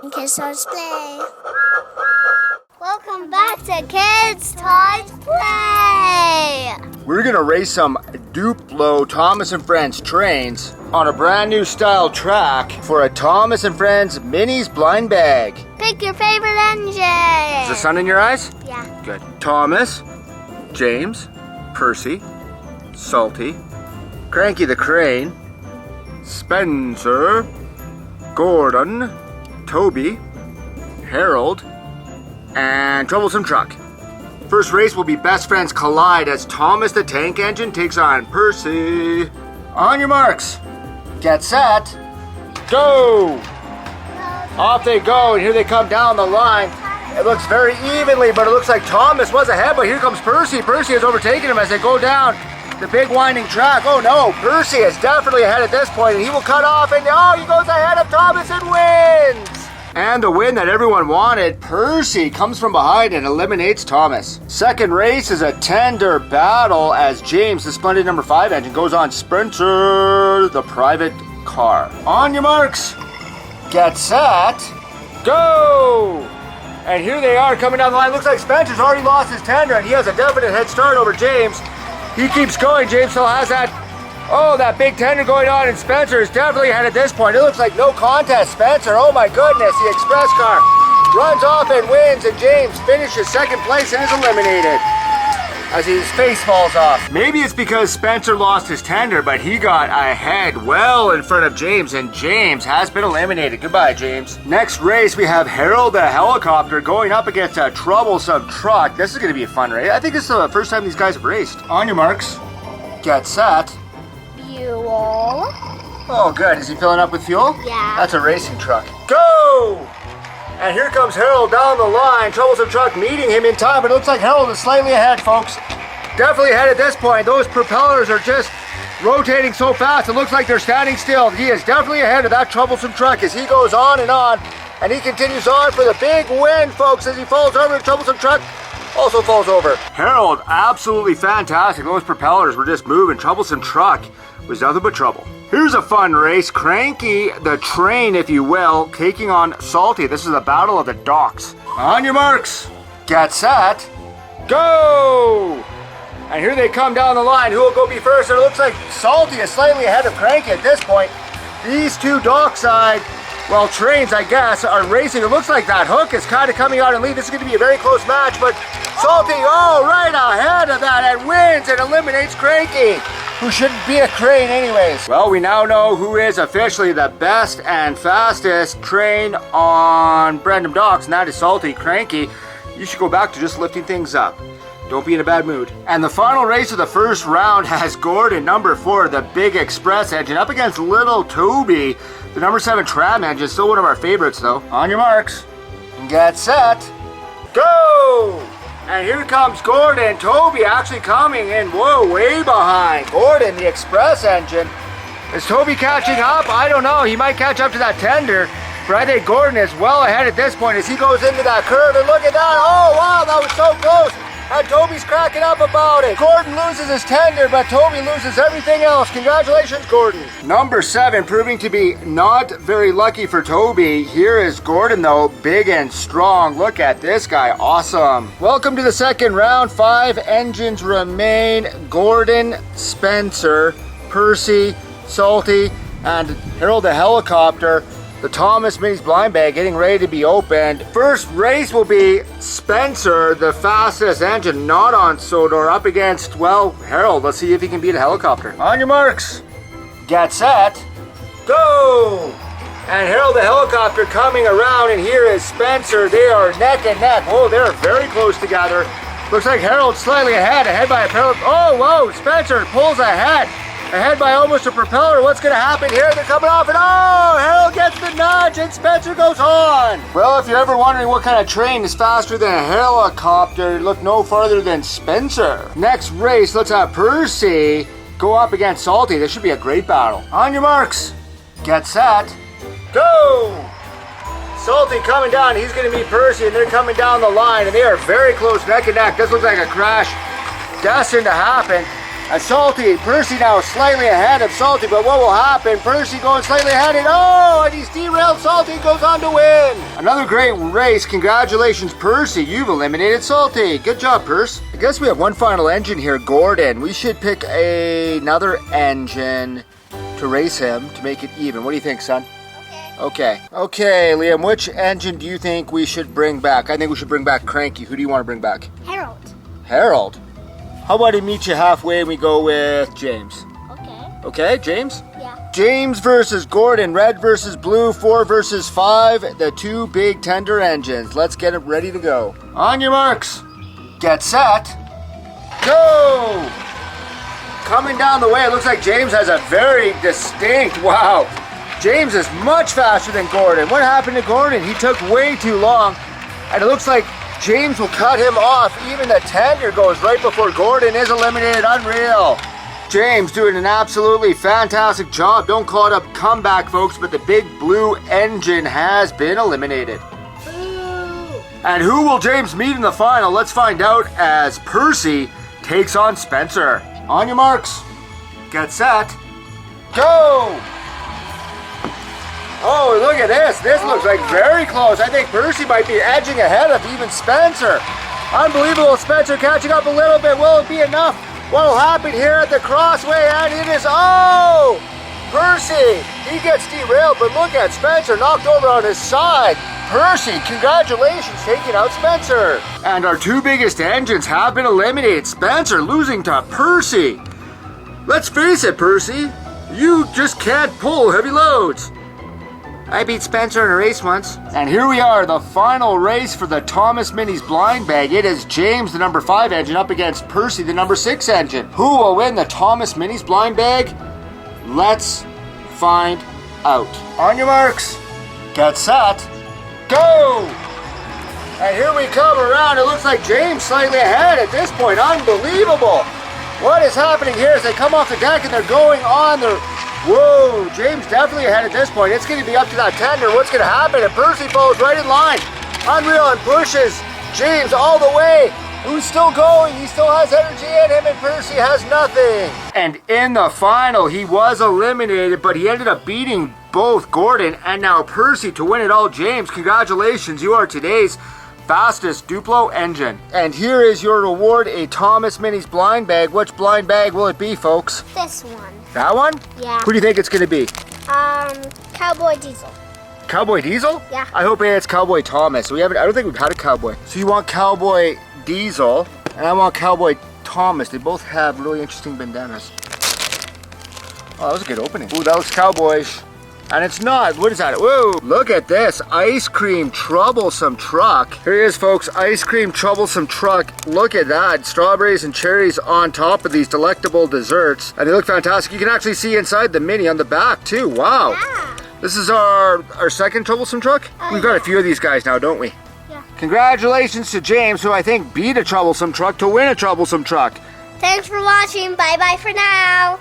Kids Toys Play. Welcome back to Kids Toys Play. We're gonna race some DUPLO Thomas and Friends trains on a brand new style track for a Thomas and Friends Minis blind bag. Pick your favorite engine. Is the sun in your eyes? Yeah. Good. Thomas, James, Percy, Salty, Cranky the Train, Spencer, Gordon, Toby, Harold, and Troublesome Truck. First race will be best friends collide as Thomas the tank engine takes on Percy. On your marks, get set, go! Off they go, and here they come down the line. It looks very evenly, but it looks like Thomas was ahead, but here comes Percy. Percy has overtaken him as they go down the big winding track. Oh no, Percy is definitely ahead at this point, and he will cut off, and he goes ahead of Thomas and wins! And the win that everyone wanted, Percy comes from behind and eliminates Thomas. Second race is a tender battle as James, the splendid number 5 engine, goes on Spencer, the private car. On your marks, get set, go! And here they are coming down the line. Looks like Spencer's already lost his tender and he has a definite head start over James. He keeps going. James still has that big tender going on, and Spencer is definitely ahead at this point. It looks like no contest. Spencer, oh my goodness, the express car runs off and wins, and James finishes second place and is eliminated as his face falls off. Maybe it's because Spencer lost his tender, but he got ahead well in front of James, and James has been eliminated. Goodbye, James. Next race, we have Harold the helicopter going up against a Troublesome Truck. This is going to be a fun race. I think this is the first time these guys have raced. On your marks, get set. Fuel. Oh, good. Is he filling up with fuel? Yeah. That's a racing truck. Go! And here comes Harold down the line. Troublesome Truck meeting him in time, but it looks like Harold is slightly ahead, folks. Definitely ahead at this point. Those propellers are just rotating so fast. It looks like they're standing still. He is definitely ahead of that Troublesome Truck as he goes on, and he continues on for the big win, folks, as he falls over. The Troublesome Truck also falls over. Harold, absolutely fantastic. Those propellers were just moving. Troublesome Truck was nothing but trouble. Here's a fun race. Cranky the Train, if you will, taking on Salty. This is the battle of the docks. On your marks, get set, go! And here they come down the line. Who will go be first? And it looks like Salty is slightly ahead of Cranky at this point. These two dockside, well, trains, I guess, are racing. It looks like that hook is kind of coming out and lead. This is going to be a very close match, but Salty, right ahead of that, and wins and eliminates Cranky, who shouldn't be a crane anyways. Well, we now know who is officially the best and fastest train on Brandon Docks, and that is Salty. Cranky, you should go back to just lifting things up. Don't be in a bad mood. And the final race of the first round has Gordon, number 4, the big express engine, up against little Toby, the number 7 tram engine. Still one of our favorites, though. On your marks, get set, go! And here comes Gordon. Toby actually coming in, way behind. Gordon, the express engine. Is Toby catching up? I don't know. He might catch up to that tender. But I think Gordon is well ahead at this point as he goes into that curve. And look at that. Oh, wow, that was so close. And Toby's cracking up about it. Gordon loses his tender, but Toby loses everything else. Congratulations, Gordon. Number 7 proving to be not very lucky for Toby. Here is Gordon, though, big and strong. Look at this guy. Awesome. Welcome to the second round. 5 engines remain. Gordon, Spencer, Percy, Salty, and Harold the helicopter. The Thomas Minis blind bag getting ready to be opened. First race will be Spencer, the fastest engine, not on Sodor, up against, well, Harold. Let's see if he can beat a helicopter. On your marks, get set, go! And Harold the helicopter coming around, and here is Spencer. They are neck and neck. Oh, they're very close together. Looks like Harold's slightly ahead by a pair of, oh, whoa, Spencer pulls ahead. Ahead by almost a propeller. What's going to happen here? They're coming off, and Harold gets the nudge, and Spencer goes on. Well, if you're ever wondering what kind of train is faster than a helicopter, look no farther than Spencer. Next race, let's have Percy go up against Salty. This should be a great battle. On your marks, get set, go! Salty coming down. He's going to meet Percy, and they're coming down the line, and they are very close neck and neck. This looks like a crash destined to happen. And Salty, Percy now slightly ahead of Salty, but what will happen? Percy going slightly ahead and oh, and he's derailed Salty, goes on to win. Another great race. Congratulations, Percy. You've eliminated Salty. Good job, Percy. I guess we have one final engine here, Gordon. We should pick another engine to race him to make it even. What do you think, son? Okay. Okay, Liam, which engine do you think we should bring back? I think we should bring back Cranky. Who do you want to bring back? Harold. Harold? How about he meet you halfway and we go with James? Okay. Okay, James? Yeah. James versus Gordon, red versus blue, 4 versus 5, the two big tender engines. Let's get it ready to go. On your marks, get set, go! Coming down the way, it looks like James has a very distinct, wow. James is much faster than Gordon. What happened to Gordon? He took way too long, and it looks like James will cut him off. Even the tender goes right before Gordon is eliminated. Unreal. James doing an absolutely fantastic job. Don't call it a comeback, folks, but the big blue engine has been eliminated. Ooh. And who will James meet in the final? Let's find out as Percy takes on Spencer. On your marks, get set, go! Oh, look at this. This looks like very close. I think Percy might be edging ahead of even Spencer. Unbelievable. Spencer catching up a little bit. Will it be enough? What will happen here at the crossway? And it is, oh! Percy, he gets derailed, but look at Spencer knocked over on his side. Percy, congratulations, taking out Spencer. And our two biggest engines have been eliminated. Spencer losing to Percy. Let's face it, Percy, you just can't pull heavy loads. I beat Spencer in a race once. And here we are, the final race for the Thomas Minis blind bag. It is James, the number 5 engine, up against Percy, the number 6 engine. Who will win the Thomas Minis blind bag? Let's find out. On your marks, get set, go! And here we come around. It looks like James slightly ahead at this point. Unbelievable. What is happening here as they come off the deck and they're going on their... Whoa, James definitely ahead at this point. It's going to be up to that tender. What's going to happen? And Percy falls right in line. Unreal and pushes James all the way. Who's still going? He still has energy in him and Percy has nothing. And in the final, he was eliminated, but he ended up beating both Gordon and now Percy to win it all. James, congratulations. You are today's fastest Duplo engine. And here is your reward, a Thomas Minis blind bag. Which blind bag will it be, folks? This one. That one? Yeah. Who do you think it's going to be? Cowboy Diesel. Cowboy Diesel? Yeah. I hope it's Cowboy Thomas. I don't think we've had a Cowboy. So you want Cowboy Diesel, and I want Cowboy Thomas. They both have really interesting bandanas. Oh, that was a good opening. Ooh, that looks cowboyish. And it's not. What is that? Whoa, look at this. Ice cream troublesome truck. Here he is, folks. Ice cream troublesome truck. Look at that. Strawberries and cherries on top of these delectable desserts. And they look fantastic. You can actually see inside the Mini on the back too. Wow. Yeah. This is our second troublesome truck. We've got a few of these guys now, don't we? Yeah. Congratulations to James, who I think beat a troublesome truck to win a troublesome truck. Thanks for watching. Bye-bye for now.